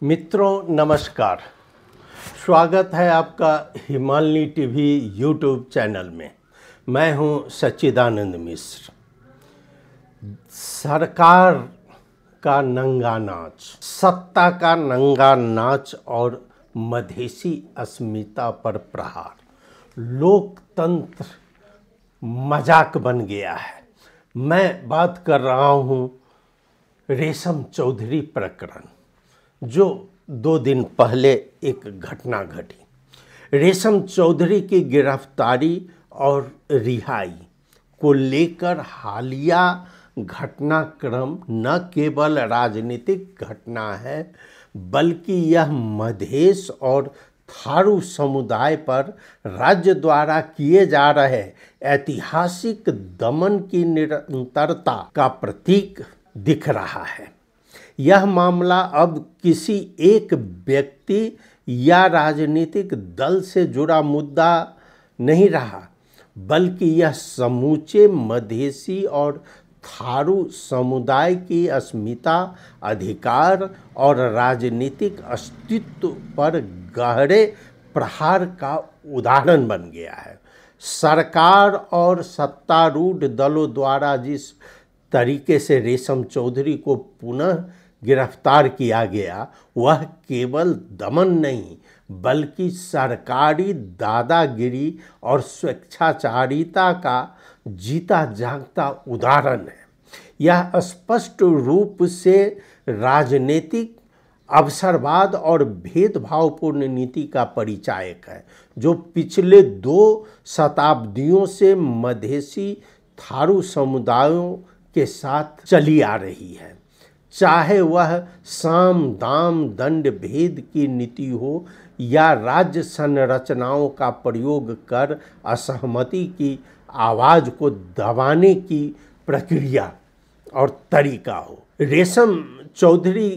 मित्रों नमस्कार। स्वागत है आपका हिमालनी टीवी यूट्यूब चैनल में। मैं हूं सच्चिदानंद मिश्र। सरकार का नंगा नाच, सत्ता का नंगा नाच और मधेसी अस्मिता पर प्रहार, लोकतंत्र मजाक बन गया है। मैं बात कर रहा हूं रेशम चौधरी प्रकरण, जो 2 दिन पहले एक घटना घटी। रेशम चौधरी की गिरफ्तारी और रिहाई को लेकर हालिया घटनाक्रम न केवल राजनीतिक घटना है, बल्कि यह मधेश और थारू समुदाय पर राज्य द्वारा किए जा रहे ऐतिहासिक दमन की निरंतरता का प्रतीक दिख रहा है। यह मामला अब किसी एक व्यक्ति या राजनीतिक दल से जुड़ा मुद्दा नहीं रहा, बल्कि यह समूचे मधेसी और थारू समुदाय की अस्मिता, अधिकार और राजनीतिक अस्तित्व पर गहरे प्रहार का उदाहरण बन गया है। सरकार और सत्तारूढ़ दलों द्वारा जिस तरीके से रेशम चौधरी को पुनः गिरफ्तार किया गया, वह केवल दमन नहीं, बल्कि सरकारी दादागिरी और स्वेच्छाचारिता का जीता जागता उदाहरण है। यह स्पष्ट रूप से राजनीतिक अवसरवाद और भेदभावपूर्ण नीति का परिचायक है, जो पिछले 2 शताब्दियों से मधेसी थारू समुदायों के साथ चली आ रही है। चाहे वह साम दाम दंड भेद की नीति हो या राज्य संरचनाओं का प्रयोग कर असहमति की आवाज़ को दबाने की प्रक्रिया और तरीका हो। रेशम चौधरी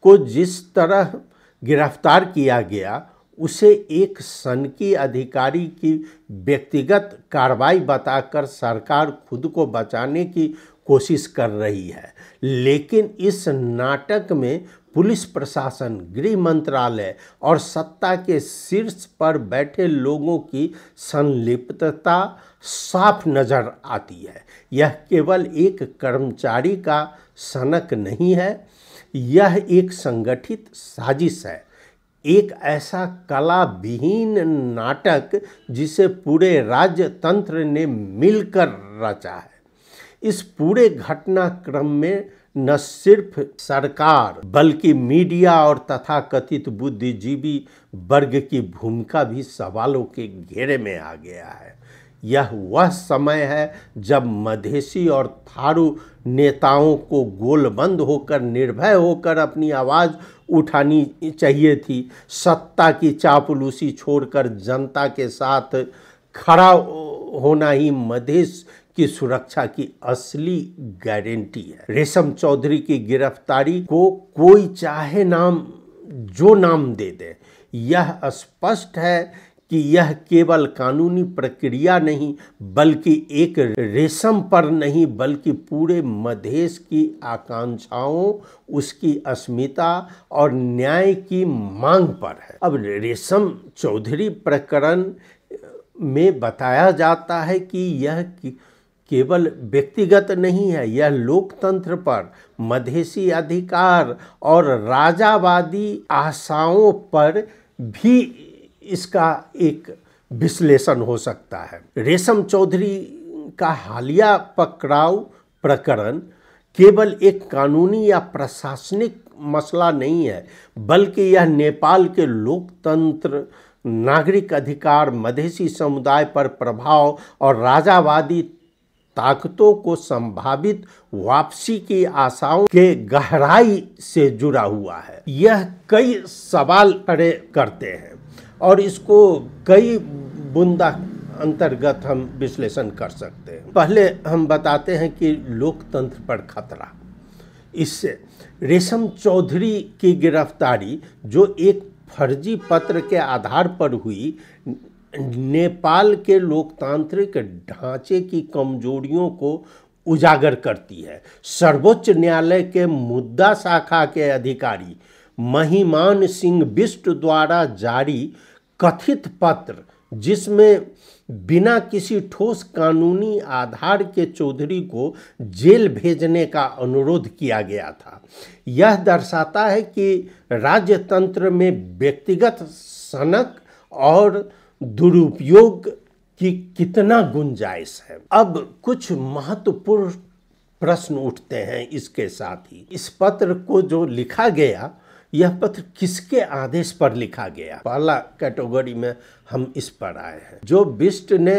को जिस तरह गिरफ्तार किया गया, उसे एक सनकी अधिकारी की व्यक्तिगत कार्रवाई बताकर सरकार खुद को बचाने की कोशिश कर रही है। लेकिन इस नाटक में पुलिस प्रशासन, गृह मंत्रालय और सत्ता के शीर्ष पर बैठे लोगों की संलिप्तता साफ नजर आती है। यह केवल एक कर्मचारी का सनक नहीं है, यह एक संगठित साजिश है, एक ऐसा कला विहीन नाटक जिसे पूरे राज्य तंत्र ने मिलकर रचा है। इस पूरे घटनाक्रम में न सिर्फ सरकार, बल्कि मीडिया और तथाकथित बुद्धिजीवी वर्ग की भूमिका भी सवालों के घेरे में आ गया है। यह वह समय है जब मधेसी और थारू नेताओं को गोलबंद होकर, निर्भय होकर अपनी आवाज़ उठानी चाहिए थी। सत्ता की चापलूसी छोड़कर जनता के साथ खड़ा होना ही मधेश की सुरक्षा की असली गारंटी है। रेशम चौधरी की गिरफ्तारी को कोई चाहे जो नाम दे दे, यह स्पष्ट है कि यह केवल कानूनी प्रक्रिया नहीं, बल्कि एक रेशम पर नहीं, बल्कि पूरे मधेश की आकांक्षाओं, उसकी अस्मिता और न्याय की मांग पर है। अब रेशम चौधरी प्रकरण में बताया जाता है कि यह केवल व्यक्तिगत नहीं है, यह लोकतंत्र पर, मधेसी अधिकार और राजावादी आशाओं पर भी इसका एक विश्लेषण हो सकता है। रेशम चौधरी का हालिया पकड़ाव प्रकरण केवल एक कानूनी या प्रशासनिक मसला नहीं है, बल्कि यह नेपाल के लोकतंत्र, नागरिक अधिकार, मधेसी समुदाय पर प्रभाव और राजावादी ताकतों को संभावित वापसी की आशाओं के गहराई से जुड़ा हुआ है। यह कई सवाल खड़े करते हैं और इसको कई बुंदा अंतर्गत हम विश्लेषण कर सकते हैं। पहले हम बताते हैं कि लोकतंत्र पर खतरा। इससे रेशम चौधरी की गिरफ्तारी, जो एक फर्जी पत्र के आधार पर हुई, नेपाल के लोकतांत्रिक ढांचे की कमजोरियों को उजागर करती है। सर्वोच्च न्यायालय के मुद्दा शाखा के अधिकारी महिमान सिंह बिष्ट द्वारा जारी कथित पत्र, जिसमें बिना किसी ठोस कानूनी आधार के चौधरी को जेल भेजने का अनुरोध किया गया था, यह दर्शाता है कि राजतंत्र में व्यक्तिगत सनक और दुरुपयोग की कितना गुंजाइश है। अब कुछ महत्वपूर्ण प्रश्न उठते हैं इसके साथ ही। इस पत्र को जो लिखा गया, यह पत्र किसके आदेश पर लिखा गया? पहला कैटेगरी में हम इस पर आए हैं। जो बिष्ट ने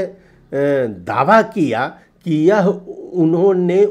दावा किया कि यह उन्होंने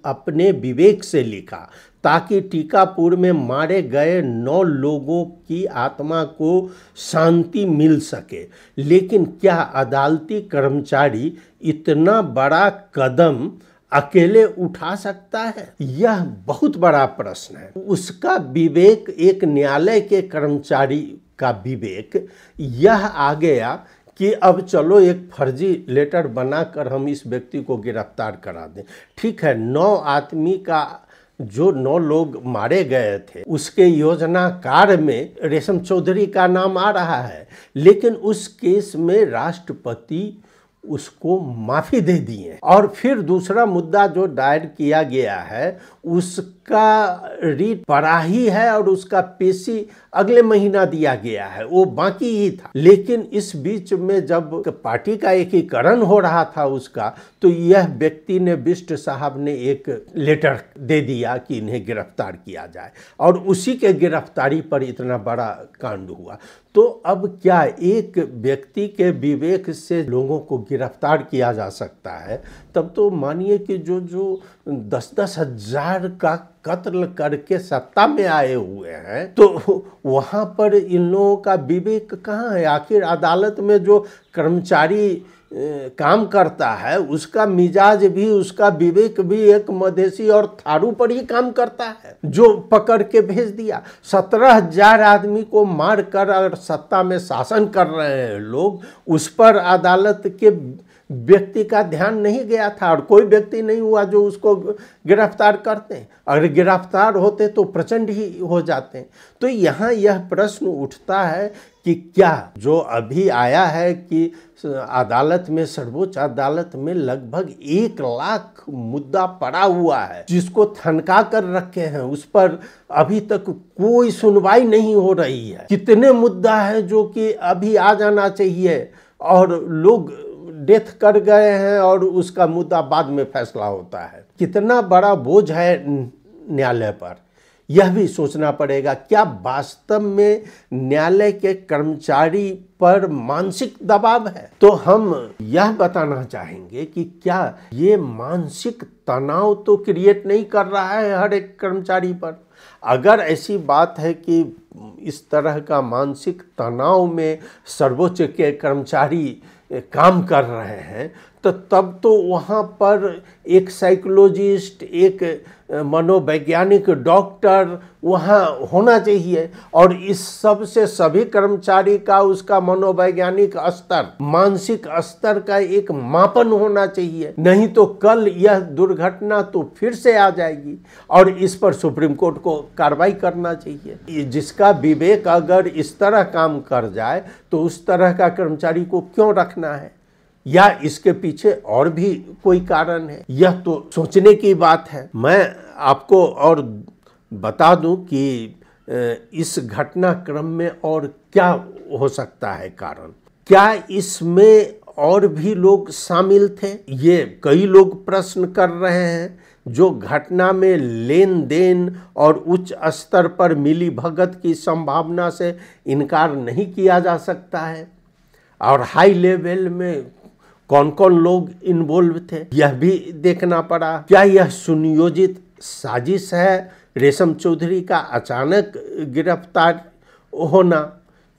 अपने विवेक से लिखा ताकि टीकापुर में मारे गए 9 लोगों की आत्मा को शांति मिल सके, लेकिन क्या अदालती कर्मचारी इतना बड़ा कदम अकेले उठा सकता है? यह बहुत बड़ा प्रश्न है। उसका विवेक, एक न्यायालय के कर्मचारी का विवेक यह आ गया कि अब चलो एक फर्जी लेटर बनाकर हम इस व्यक्ति को गिरफ्तार करा दें। ठीक है, 9 आदमी का जो 9 लोग मारे गए थे उसके योजनाकार में रेशम चौधरी का नाम आ रहा है, लेकिन उस केस में राष्ट्रपति उसको माफ़ी दे दिए। और फिर दूसरा मुद्दा जो दायर किया गया है उसका रीट पड़ा ही है और उसका पेशी अगले महीना दिया गया है, वो बाकी ही था। लेकिन इस बीच में जब पार्टी का एकीकरण हो रहा था उसका, तो यह व्यक्ति ने, बिष्ट साहब ने एक लेटर दे दिया कि इन्हें गिरफ्तार किया जाए, और उसी के गिरफ्तारी पर इतना बड़ा कांड हुआ। तो अब क्या एक व्यक्ति के विवेक से लोगों को गिरफ्तार किया जा सकता है? तब तो मानिए कि जो 10-10 हजार का कत्ल करके सत्ता में आए हुए हैं, तो वहाँ पर इन लोगों का विवेक कहाँ है? आखिर अदालत में जो कर्मचारी काम करता है उसका मिजाज भी, उसका विवेक भी एक मधेसी और थारू पर ही काम करता है, जो पकड़ के भेज दिया। 17,000 आदमी को मार कर अगर सत्ता में शासन कर रहे हैं लोग, उस पर अदालत के व्यक्ति का ध्यान नहीं गया था, और कोई व्यक्ति नहीं हुआ जो उसको गिरफ्तार करते हैं। अगर गिरफ्तार होते तो प्रचंड ही हो जाते हैं। तो यहाँ यह प्रश्न उठता है कि क्या जो अभी आया है कि अदालत में, सर्वोच्च अदालत में लगभग 1 लाख मुद्दा पड़ा हुआ है जिसको थनका कर रखे हैं, उस पर अभी तक कोई सुनवाई नहीं हो रही है। कितने मुद्दा है जो कि अभी आ जाना चाहिए और लोग डेथ कर गए हैं और उसका मुद्दा बाद में फैसला होता है। कितना बड़ा बोझ है न्यायालय पर, यह भी सोचना पड़ेगा। क्या वास्तव में न्यायालय के कर्मचारी पर मानसिक दबाव है? तो हम यह बताना चाहेंगे कि क्या ये मानसिक तनाव तो क्रिएट नहीं कर रहा है हर एक कर्मचारी पर? अगर ऐसी बात है कि इस तरह का मानसिक तनाव में सर्वोच्च के कर्मचारी काम कर रहे हैं, तो तब तो वहाँ पर एक साइकोलॉजिस्ट, एक मनोवैज्ञानिक डॉक्टर वहाँ होना चाहिए, और इस सब से सभी कर्मचारी का उसका मनोवैज्ञानिक स्तर, मानसिक स्तर का एक मापन होना चाहिए। नहीं तो कल यह दुर्घटना तो फिर से आ जाएगी, और इस पर सुप्रीम कोर्ट को कार्रवाई करना चाहिए। जिसका विवेक अगर इस तरह काम कर जाए तो उस तरह का कर्मचारी को क्यों रखना है, या इसके पीछे और भी कोई कारण है? यह तो सोचने की बात है। मैं आपको और बता दूं कि इस घटनाक्रम में और क्या हो सकता है कारण। क्या इसमें और भी लोग शामिल थे? ये कई लोग प्रश्न कर रहे हैं। जो घटना में लेन देन और उच्च स्तर पर मिली भगत की संभावना से इनकार नहीं किया जा सकता है, और हाई लेवल में कौन कौन लोग इन्वॉल्व थे यह भी देखना पड़ा। क्या यह सुनियोजित साजिश है रेशम चौधरी का अचानक गिरफ्तार होना?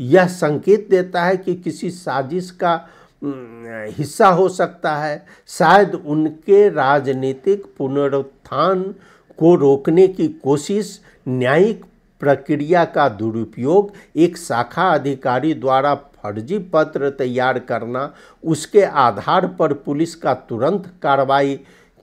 यह संकेत देता है कि किसी साजिश का हिस्सा हो सकता है। शायद उनके राजनीतिक पुनरुत्थान को रोकने की कोशिश, न्यायिक प्रक्रिया का दुरुपयोग, एक शाखा अधिकारी द्वारा फर्जी पत्र तैयार करना, उसके आधार पर पुलिस का तुरंत कार्रवाई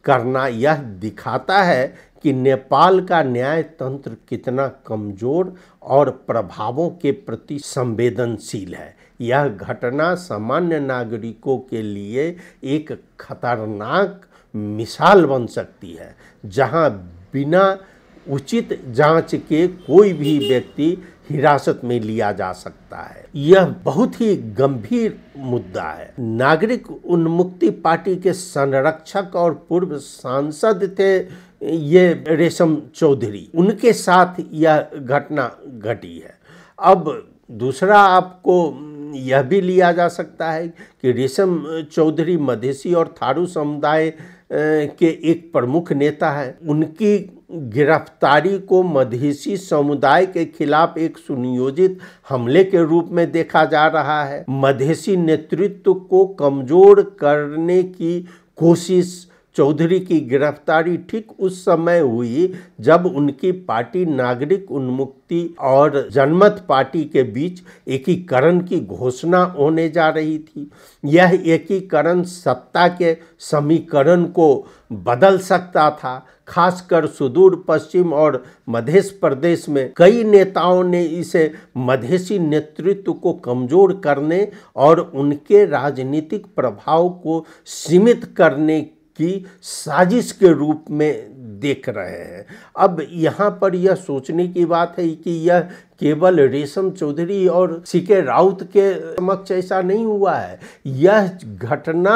करना, यह दिखाता है कि नेपाल का न्याय तंत्र कितना कमजोर और प्रभावों के प्रति संवेदनशील है। यह घटना सामान्य नागरिकों के लिए एक खतरनाक मिसाल बन सकती है, जहां बिना उचित जांच के कोई भी व्यक्ति हिरासत में लिया जा सकता है। यह बहुत ही गंभीर मुद्दा है। नागरिक उन्मुक्ति पार्टी के संरक्षक और पूर्व सांसद थे ये रेशम चौधरी, उनके साथ यह घटना घटी है। अब दूसरा आपको यह भी लिया जा सकता है कि रेशम चौधरी मधेसी और थारू समुदाय के एक प्रमुख नेता है। उनकी गिरफ्तारी को मधेसी समुदाय के खिलाफ एक सुनियोजित हमले के रूप में देखा जा रहा है। मधेसी नेतृत्व को कमजोर करने की कोशिश। चौधरी की गिरफ्तारी ठीक उस समय हुई जब उनकी पार्टी नागरिक उन्मुक्ति और जनमत पार्टी के बीच एकीकरण की घोषणा होने जा रही थी। यह एकीकरण सत्ता के समीकरण को बदल सकता था। खासकर सुदूर पश्चिम और मध्य प्रदेश में कई नेताओं ने इसे मधेसी नेतृत्व को कमजोर करने और उनके राजनीतिक प्रभाव को सीमित करने की साजिश के रूप में देख रहे हैं। अब यहाँ पर यह सोचने की बात है कि यह केवल रेशम चौधरी और सीके राउत के समक्ष ऐसा नहीं हुआ है। यह घटना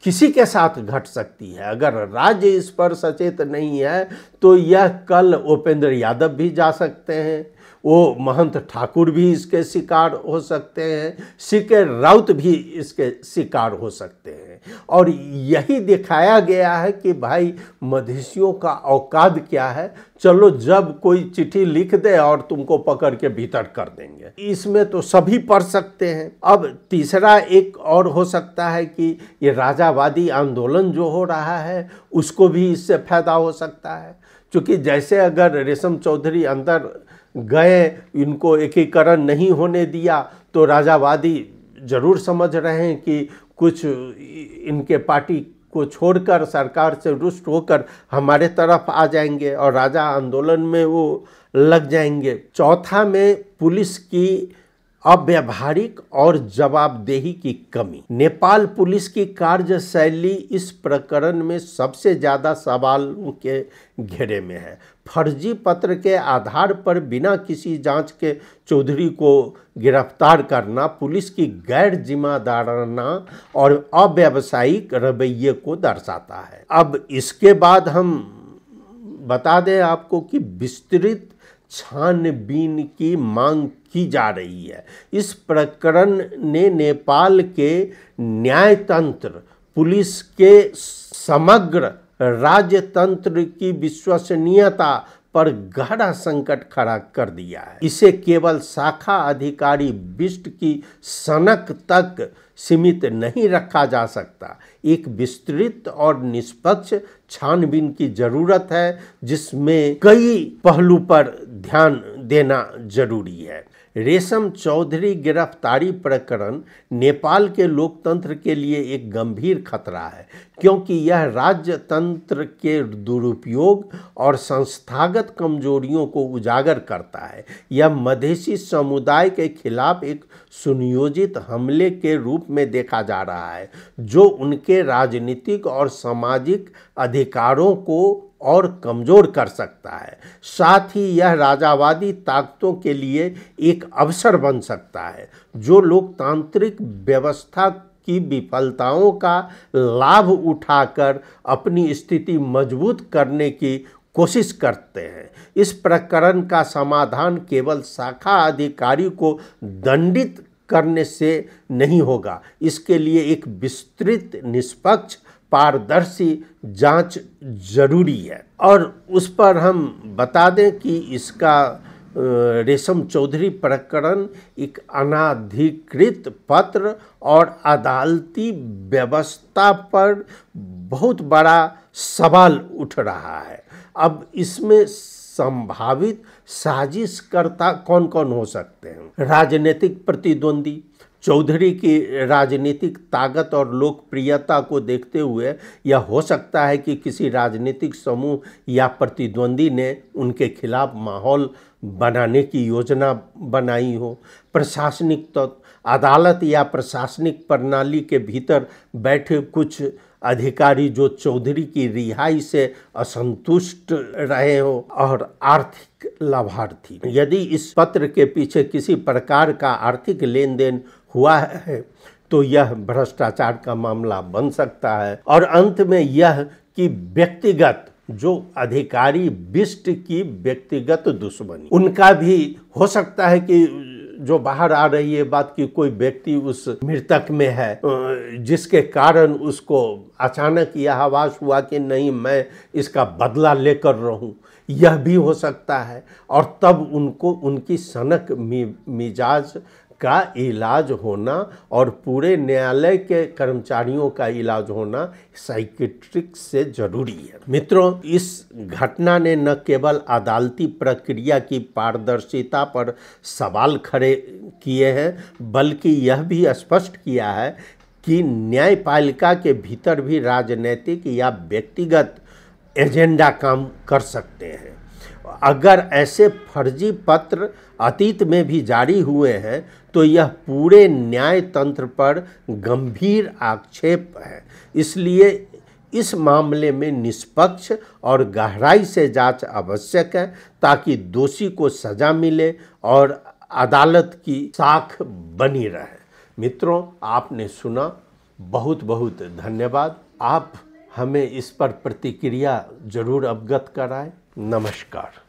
किसी के साथ घट सकती है। अगर राज्य इस पर सचेत नहीं है तो यह कल उपेंद्र यादव भी जा सकते हैं, वो महंत ठाकुर भी इसके शिकार हो सकते हैं, सीके राउत भी इसके शिकार हो सकते हैं। और यही दिखाया गया है कि भाई मधेसियों का औकात क्या है। चलो जब कोई चिट्ठी लिख दे और तुमको पकड़ के भीतर कर देंगे, इसमें तो सभी पढ़ सकते हैं। अब तीसरा एक और हो सकता है कि ये राजावादी आंदोलन जो हो रहा है उसको भी इससे फायदा हो सकता है, क्योंकि जैसे अगर रेशम चौधरी अंदर गए, इनको एकीकरण नहीं होने दिया, तो राजावादी जरूर समझ रहे हैं कि कुछ इनके पार्टी को छोड़कर सरकार से रुष्ट होकर हमारे तरफ आ जाएंगे और राजा आंदोलन में वो लग जाएंगे। चौथा में पुलिस की अव्यावहारिक और जवाबदेही की कमी। नेपाल पुलिस की कार्यशैली इस प्रकरण में सबसे ज़्यादा सवालों के घेरे में है। फर्जी पत्र के आधार पर बिना किसी जांच के चौधरी को गिरफ्तार करना पुलिस की गैर जिम्मेदाराना और अव्यावसायिक रवैये को दर्शाता है। अब इसके बाद हम बता दें आपको कि विस्तृत छानबीन की मांग की जा रही है। इस प्रकरण ने नेपाल के न्यायतंत्र, पुलिस के समग्र राजतंत्र की विश्वसनीयता पर गहरा संकट खड़ा कर दिया है। इसे केवल शाखा अधिकारी बिष्ट की सनक तक सीमित नहीं रखा जा सकता। एक विस्तृत और निष्पक्ष छानबीन की जरूरत है, जिसमें कई पहलू पर ध्यान देना जरूरी है। रेशम चौधरी गिरफ्तारी प्रकरण नेपाल के लोकतंत्र के लिए एक गंभीर खतरा है, क्योंकि यह राज्यतंत्र के दुरुपयोग और संस्थागत कमजोरियों को उजागर करता है। यह मधेसी समुदाय के खिलाफ एक सुनियोजित हमले के रूप में देखा जा रहा है, जो उनके राजनीतिक और सामाजिक अधिकारों को और कमजोर कर सकता है। साथ ही यह राजावादी ताकतों के लिए एक अवसर बन सकता है, जो लोकतांत्रिक व्यवस्था की विफलताओं का लाभ उठाकर अपनी स्थिति मजबूत करने की कोशिश करते हैं। इस प्रकरण का समाधान केवल शाखा अधिकारी को दंडित करने से नहीं होगा। इसके लिए एक विस्तृत, निष्पक्ष, पारदर्शी जांच जरूरी है। और उस पर हम बता दें कि इसका रेशम चौधरी प्रकरण एक अनाधिकृत पत्र और अदालती व्यवस्था पर बहुत बड़ा सवाल उठ रहा है। अब इसमें संभावित साजिशकर्ता कौन कौन हो सकते हैं? राजनीतिक प्रतिद्वंदी, चौधरी की राजनीतिक ताकत और लोकप्रियता को देखते हुए यह हो सकता है कि किसी राजनीतिक समूह या प्रतिद्वंदी ने उनके खिलाफ माहौल बनाने की योजना बनाई हो। प्रशासनिक तत्व, अदालत या प्रशासनिक प्रणाली के भीतर बैठे कुछ अधिकारी जो चौधरी की रिहाई से असंतुष्ट रहे हो, और आर्थिक लाभार्थी। यदि इस पत्र के पीछे किसी प्रकार का आर्थिक लेन देन हुआ है तो यह भ्रष्टाचार का मामला बन सकता है। और अंत में यह कि व्यक्तिगत जो अधिकारी बिष्ट की व्यक्तिगत दुश्मनी, उनका भी हो सकता है कि जो बाहर आ रही है बात कि कोई व्यक्ति उस मृतक में है, जिसके कारण उसको अचानक यह आभास हुआ कि नहीं, मैं इसका बदला लेकर रहूं, यह भी हो सकता है। और तब उनको उनकी सनक मिजाज का इलाज होना और पूरे न्यायालय के कर्मचारियों का इलाज होना साइकियाट्रिक से जरूरी है। मित्रों, इस घटना ने न केवल अदालती प्रक्रिया की पारदर्शिता पर सवाल खड़े किए हैं, बल्कि यह भी स्पष्ट किया है कि न्यायपालिका के भीतर भी राजनीतिक या व्यक्तिगत एजेंडा काम कर सकते हैं। अगर ऐसे फर्जी पत्र अतीत में भी जारी हुए हैं तो यह पूरे न्याय तंत्र पर गंभीर आक्षेप है। इसलिए इस मामले में निष्पक्ष और गहराई से जांच आवश्यक है ताकि दोषी को सजा मिले और अदालत की साख बनी रहे। मित्रों, आपने सुना, बहुत बहुत धन्यवाद। आप हमें इस पर प्रतिक्रिया जरूर अवगत कराएं। नमस्कार।